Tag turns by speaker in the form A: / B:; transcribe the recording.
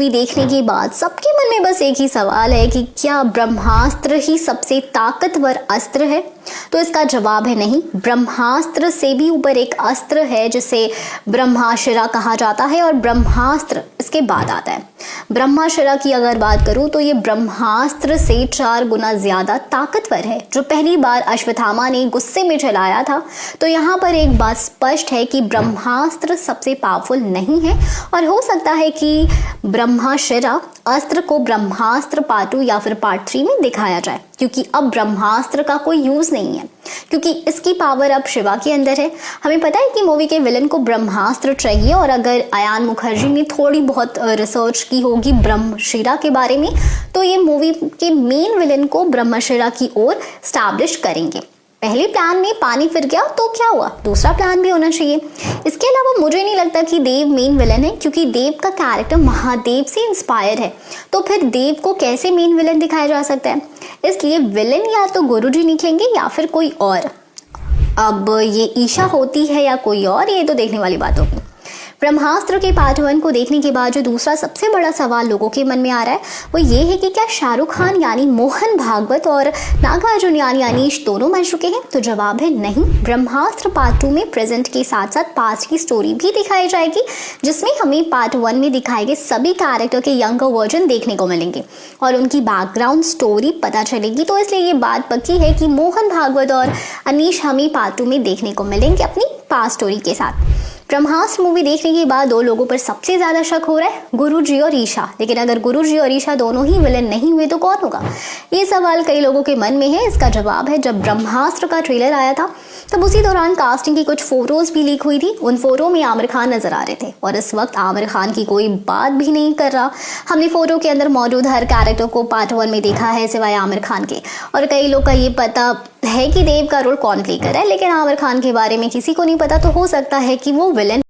A: Movie देखने के बाद सबके मन में बस एक ही सवाल है कि क्या ब्रह्मास्त्र ही सबसे ताकतवर अस्त्र है? तो इसका जवाब है नहीं। ब्रह्मास्त्र से भी ऊपर एक अस्त्र है जिसे ब्रह्माशिरा कहा जाता है और ब्रह्मास्त्र इसके बाद आता है। ब्रह्माशिरा की अगर बात करूं तो ये ब्रह्मास्त्र से 4 गुना ज्यादा ताकतवर है, जो पहली बार अश्वत्थामा ने गुस्से में चलाया था। तो यहाँ पर एक बात स्पष्ट है कि ब्रह्मास्त्र सबसे पावरफुल नहीं है और हो सकता है कि ब्रह्माशिरा अस्त्र को ब्रह्मास्त्र पार्ट 2 या फिर पार्ट 3 में दिखाया जाए, क्योंकि अब ब्रह्मास्त्र का कोई यूज नहीं है, क्योंकि इसकी पावर अब शिवा के अंदर है। हमें पता है कि मूवी के विलन को ब्रह्मास्त्र चाहिए और अगर अयान मुखर्जी ने थोड़ी बहुत रिसर्च की होगी ब्रह्मशिरा के बारे में तो ये मूवी के मेन विलन को ब्रह्मशिरा की ओर स्टैब्लिश करेंगे। पहले प्लान में पानी फिर गया तो क्या हुआ, दूसरा प्लान भी होना चाहिए। इसके अलावा मुझे नहीं लगता कि देव मेन विलन है, क्योंकि देव का कैरेक्टर महादेव से इंस्पायर है, तो फिर देव को कैसे मेन विलन दिखाया जा सकता है? इसलिए विलन या तो गुरुजी निकलेंगे या फिर कोई और। अब ये ईशा होती है या कोई और, ये तो देखने वाली बात होगी। ब्रह्मास्त्र के पार्ट 1 को देखने के बाद जो दूसरा सबसे बड़ा सवाल लोगों के मन में आ रहा है वो ये है कि क्या शाहरुख खान यानी मोहन भागवत और नागार्जुन यानी अनीश दोनों मर चुके हैं? तो जवाब है नहीं। ब्रह्मास्त्र पार्ट 2 में प्रेजेंट के साथ साथ पास्ट की स्टोरी भी दिखाई जाएगी, जिसमें हमें पार्ट 1 में दिखाए गए सभी कैरेक्टर के यंगर वर्जन देखने को मिलेंगे और उनकी बैकग्राउंड स्टोरी पता चलेगी। तो इसलिए ये बात पक्की है कि मोहन भागवत और अनीश हमें पार्ट 2 में देखने को मिलेंगे अपनी पास्ट स्टोरी के साथ। ब्रह्मास्त्र मूवी देखने के बाद 2 लोगों पर सबसे ज्यादा शक हो रहा है, गुरुजी और ईशा। लेकिन अगर गुरुजी और ईशा दोनों ही विलन नहीं हुए तो कौन होगा? ये सवाल कई लोगों के मन में है। इसका जवाब है, जब ब्रह्मास्त्र का ट्रेलर आया था तब उसी दौरान कास्टिंग की कुछ फोटोज भी लीक हुई थी। उन फोटो में आमिर खान नजर आ रहे थे और इस वक्त आमिर खान की कोई बात भी नहीं कर रहा। हमने फोटो के अंदर मौजूद हर कैरेक्टर को पार्ट 1 में देखा है सिवाय आमिर खान के, और कई लोग का ये पता है कि देव का रोल कौन प्ले कर रहा है, लेकिन आमिर खान के बारे में किसी को नहीं पता। तो हो सकता है कि वो विलन